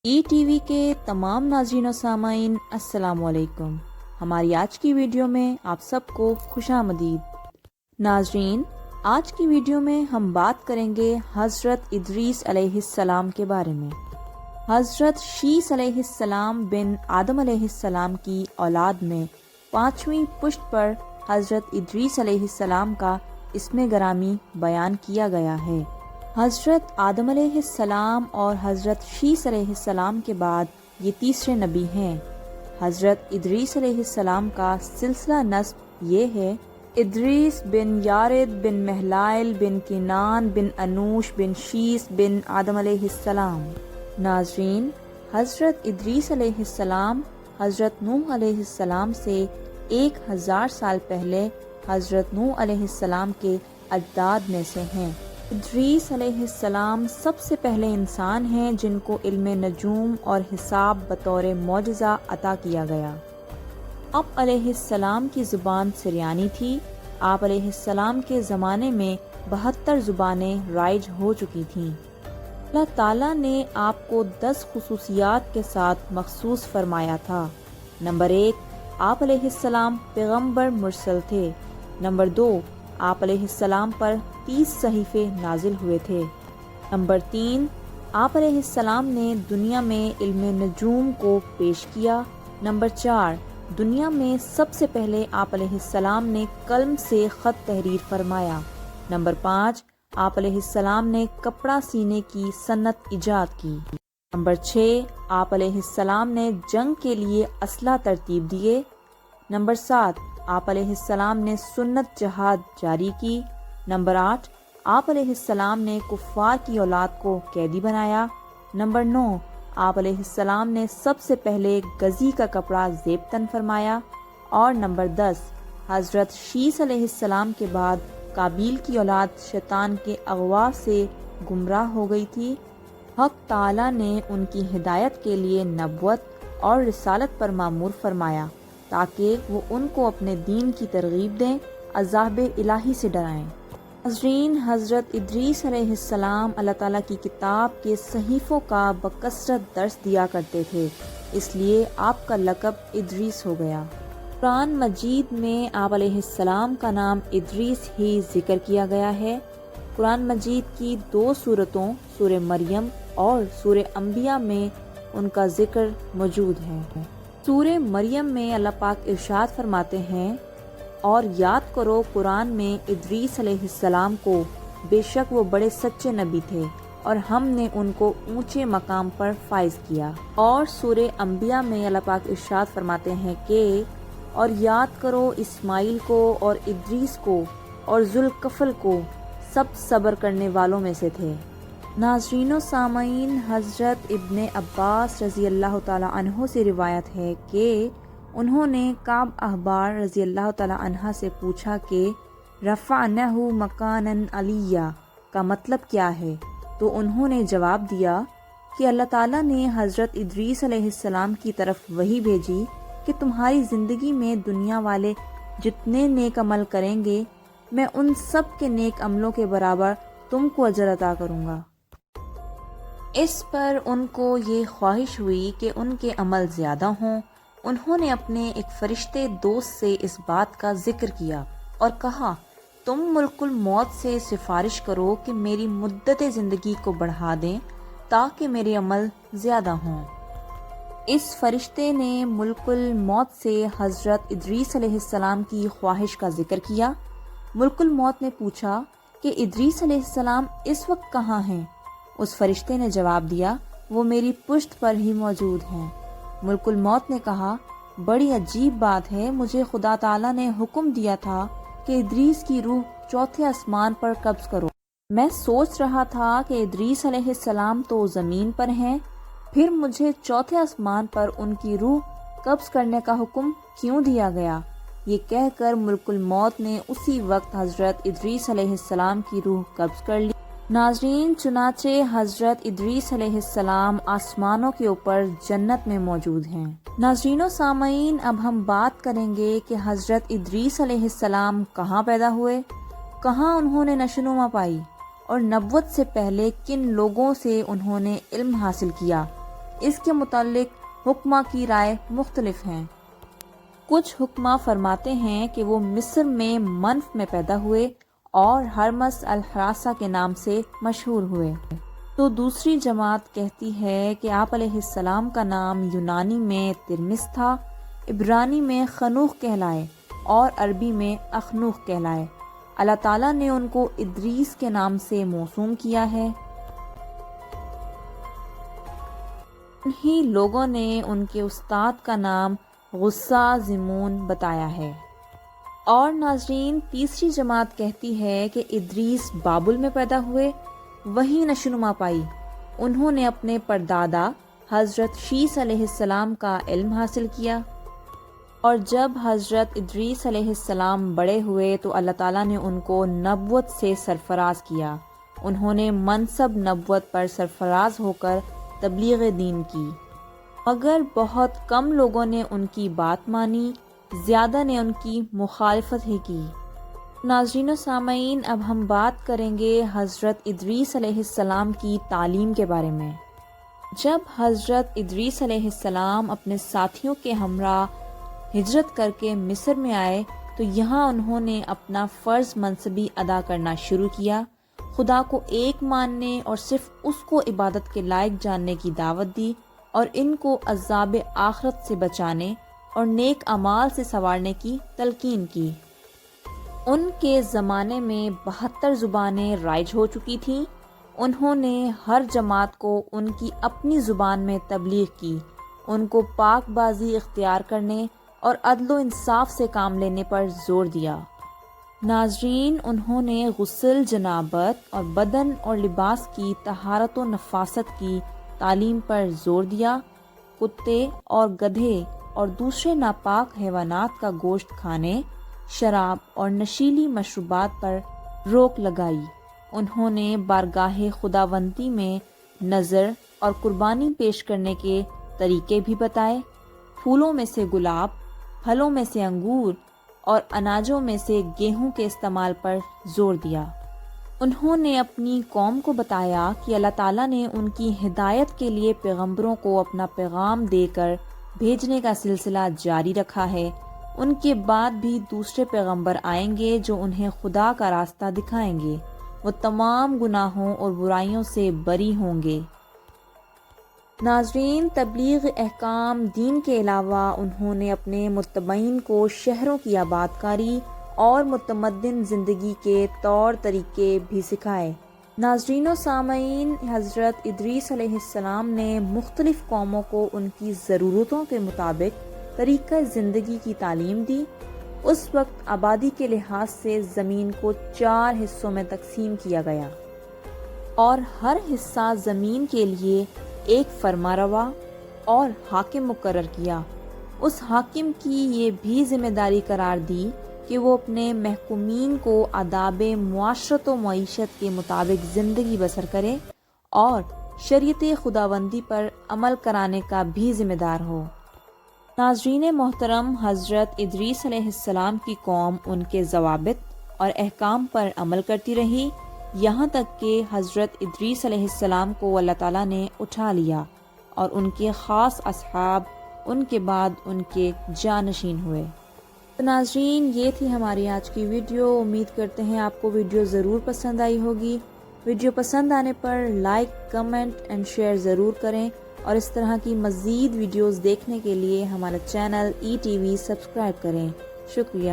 E T V کے تمام ناظرین و سامعین السلام علیکم۔ ہماری آج کی ویڈیو میں آپ سب کو خوش آمدید۔ ناظرین، آج کی ویڈیو میں ہم بات کریں گے حضرت ادریس علیہ السلام کے بارے میں۔ حضرت شیث علیہ السلام بن آدم علیہ السلام کی اولاد میں 5ویں پشت پر حضرت ادریس علیہ السلام کا اسم گرامی بیان کیا گیا ہے۔ حضرت آدم علیہ السلام اور حضرت شیث علیہ السلام کے بعد یہ تیسرے نبی ہیں۔ حضرت ادریس علیہ السلام کا سلسلہ نسب یہ ہے: ادریس بن یارد بن مہلائل بن کنان بن انوش بن شیث بن آدم علیہ السلام۔ ناظرین، حضرت ادریس علیہ السلام حضرت نوح علیہ السلام سے 1000 سال پہلے حضرت نوح علیہ السلام کے اجداد میں سے ہیں۔ ادریس علیہ السلام سب سے پہلے انسان ہیں جن کو علم نجوم اور حساب بطور معجزہ عطا کیا گیا۔ آپ علیہ السلام کی زبان سریانی تھی۔ آپ علیہ السلام کے زمانے میں 72 زبانیں رائج ہو چکی تھیں۔ اللہ تعالیٰ نے آپ کو 10 خصوصیات کے ساتھ مخصوص فرمایا تھا۔ نمبر 1، آپ علیہ السلام پیغمبر مرسل تھے۔ نمبر 2، آپ علیہ السلام پر 30 صحیفے نازل ہوئے تھے۔ نمبر 3، آپ علیہ السلام نے دنیا میں علم نجوم کو پیش کیا۔ نمبر 4، دنیا میں سب سے پہلے آپ علیہ السلام نے قلم سے خط تحریر فرمایا۔ نمبر 5، آپ علیہ السلام نے کپڑا سینے کی صنعت ایجاد کی۔ نمبر 6، آپ علیہ السلام نے جنگ کے لیے اسلحہ ترتیب دیے۔ نمبر 7، آپ علیہ السلام نے سنت جہاد جاری کی۔ نمبر 8، آپ علیہ السلام نے کفار کی اولاد کو قیدی بنایا۔ نمبر 9، آپ علیہ السلام نے سب سے پہلے غزی کا کپڑا زیب تن فرمایا۔ اور نمبر 10، حضرت شیث علیہ السلام کے بعد قابیل کی اولاد شیطان کے اغوا سے گمراہ ہو گئی تھی۔ حق تعالیٰ نے ان کی ہدایت کے لیے نبوت اور رسالت پر مامور فرمایا تاکہ وہ ان کو اپنے دین کی ترغیب دیں، عذاب الہی سے ڈرائیں۔ ناظرین، حضرت ادریس علیہ السلام اللہ تعالیٰ کی کتاب کے صحیفوں کا بکثرت درس دیا کرتے تھے، اس لیے آپ کا لقب ادریس ہو گیا۔ قرآن مجید میں آپ علیہ السلام کا نام ادریس ہی ذکر کیا گیا ہے۔ قرآن مجید کی 2 سورتوں سورہ مریم اور سورہ انبیاء میں ان کا ذکر موجود ہے۔ سورہ مریم میں اللہ پاک ارشاد فرماتے ہیں: اور یاد کرو قرآن میں ادریس علیہ السلام کو، بے شک وہ بڑے سچے نبی تھے اور ہم نے ان کو اونچے مقام پر فائز کیا۔ اور سورہ انبیاء میں اللہ پاک ارشاد فرماتے ہیں کہ اور یاد کرو اسماعیل کو اور ادریس کو اور ذوالکفل کو، سب صبر کرنے والوں میں سے تھے۔ ناظرین و سامعین، حضرت ابن عباس رضی اللہ تعالی عنہ سے روایت ہے کہ انہوں نے کعب احبار رضی اللہ تعالی عنہ سے پوچھا کہ رفعنہ مکانا علیہ کا مطلب کیا ہے، تو انہوں نے جواب دیا کہ اللہ تعالیٰ نے حضرت ادریس علیہ السلام کی طرف وحی بھیجی کہ تمہاری زندگی میں دنیا والے جتنے نیک عمل کریں گے، میں ان سب کے نیک عملوں کے برابر تم کو اجر عطا کروں گا۔ اس پر ان کو یہ خواہش ہوئی کہ ان کے عمل زیادہ ہوں۔ انہوں نے اپنے ایک فرشتے دوست سے اس بات کا ذکر کیا اور کہا، تم ملک الموت سے سفارش کرو کہ میری مدت زندگی کو بڑھا دیں تاکہ میرے عمل زیادہ ہوں۔ اس فرشتے نے ملک الموت سے حضرت ادریس علیہ السلام کی خواہش کا ذکر کیا۔ ملک الموت نے پوچھا کہ ادریس علیہ السلام اس وقت کہاں ہیں؟ اس فرشتے نے جواب دیا، وہ میری پشت پر ہی موجود ہیں۔ ملک الموت نے کہا، بڑی عجیب بات ہے، مجھے خدا تعالیٰ نے حکم دیا تھا کہ ادریس کی روح 4تھے آسمان پر قبض کرو۔ میں سوچ رہا تھا کہ ادریس علیہ السلام تو زمین پر ہیں، پھر مجھے 4تھے آسمان پر ان کی روح قبض کرنے کا حکم کیوں دیا گیا؟ یہ کہہ کر ملک الموت نے اسی وقت حضرت ادریس علیہ السلام کی روح قبض کر لی۔ ناظرین، چنانچہ حضرت ادریس علیہ السلام آسمانوں کے اوپر جنت میں موجود ہیں۔ ناظرین و سامعین، اب ہم بات کریں گے کہ حضرت ادریس علیہ السلام کہاں پیدا ہوئے، کہاں انہوں نے نشوونما پائی اور نبوت سے پہلے کن لوگوں سے انہوں نے علم حاصل کیا۔ اس کے متعلق حکمہ کی رائے مختلف ہیں۔ کچھ حکمہ فرماتے ہیں کہ وہ مصر میں منف میں پیدا ہوئے اور ہرمس الحراسہ کے نام سے مشہور ہوئے، تو دوسری جماعت کہتی ہے کہ آپ علیہ السلام کا نام یونانی میں ترمس تھا، عبرانی میں خنوخ کہلائے اور عربی میں اخنوخ کہلائے۔ اللہ تعالیٰ نے ان کو ادریس کے نام سے موسوم کیا ہے۔ انہی لوگوں نے ان کے استاد کا نام غصہ زمون بتایا ہے۔ اور ناظرین، تیسری جماعت کہتی ہے کہ ادریس بابل میں پیدا ہوئے، وہیں نشوونما پائی۔ انہوں نے اپنے پردادا حضرت شیس علیہ السلام کا علم حاصل کیا، اور جب حضرت ادریس علیہ السلام بڑے ہوئے تو اللہ تعالیٰ نے ان کو نبوت سے سرفراز کیا۔ انہوں نے منصب نبوت پر سرفراز ہو کر تبلیغ دین کی، مگر بہت کم لوگوں نے ان کی بات مانی، زیادہ نے ان کی مخالفت ہی کی۔ ناظرین و سامعین، اب ہم بات کریں گے حضرت ادریس علیہ السلام کی تعلیم کے بارے میں۔ جب حضرت ادریس علیہ السلام اپنے ساتھیوں کے ہمراہ ہجرت کر کے مصر میں آئے تو یہاں انہوں نے اپنا فرض منصبی ادا کرنا شروع کیا، خدا کو ایک ماننے اور صرف اس کو عبادت کے لائق جاننے کی دعوت دی، اور ان کو عذاب آخرت سے بچانے اور نیک اعمال سے سنوارنے کی تلقین کی۔ ان کے زمانے میں 72 زبانیں رائج ہو چکی تھیں۔ انہوں نے ہر جماعت کو ان کی اپنی زبان میں تبلیغ کی، ان کو پاک بازی اختیار کرنے اور عدل و انصاف سے کام لینے پر زور دیا۔ ناظرین، انہوں نے غسل، جنابت اور بدن اور لباس کی طہارت و نفاست کی تعلیم پر زور دیا، کتے اور گدھے اور دوسرے ناپاک حیوانات کا گوشت کھانے، شراب اور نشیلی مشروبات پر روک لگائی۔ انہوں نے بارگاہ خداوندی میں نذر اور قربانی پیش کرنے کے طریقے بھی بتائے، پھولوں میں سے گلاب، پھلوں میں سے انگور اور اناجوں میں سے گیہوں کے استعمال پر زور دیا۔ انہوں نے اپنی قوم کو بتایا کہ اللہ تعالیٰ نے ان کی ہدایت کے لیے پیغمبروں کو اپنا پیغام دے کر بھیجنے کا سلسلہ جاری رکھا ہے۔ ان کے بعد بھی دوسرے پیغمبر آئیں گے جو انہیں خدا کا راستہ دکھائیں گے، وہ تمام گناہوں اور برائیوں سے بری ہوں گے۔ ناظرین، تبلیغ احکام دین کے علاوہ انہوں نے اپنے متبعین کو شہروں کی آباد کاری اور متمدن زندگی کے طور طریقے بھی سکھائے۔ ناظرین و سامعین، حضرت ادریس علیہ السلام نے مختلف قوموں کو ان کی ضرورتوں کے مطابق طریقہ زندگی کی تعلیم دی۔ اس وقت آبادی کے لحاظ سے زمین کو 4 حصوں میں تقسیم کیا گیا، اور ہر حصہ زمین کے لیے ایک فرمانروا اور حاکم مقرر کیا۔ اس حاکم کی یہ بھی ذمہ داری قرار دی کہ وہ اپنے محکومین کو آداب معاشرت و معیشت کے مطابق زندگی بسر کرے اور شریعت خداوندی پر عمل کرانے کا بھی ذمہ دار ہو۔ ناظرین محترم، حضرت ادریس علیہ السلام کی قوم ان کے ضوابط اور احکام پر عمل کرتی رہی، یہاں تک کہ حضرت ادریس علیہ السلام کو اللہ تعالیٰ نے اٹھا لیا اور ان کے خاص اصحاب ان کے بعد ان کے جانشین ہوئے۔ تو ناظرین، یہ تھی ہماری آج کی ویڈیو۔ امید کرتے ہیں آپ کو ویڈیو ضرور پسند آئی ہوگی۔ ویڈیو پسند آنے پر لائک، کمنٹ اینڈ شیئر ضرور کریں، اور اس طرح کی مزید ویڈیوز دیکھنے کے لیے ہمارا چینل ETV سبسکرائب کریں۔ شکریہ۔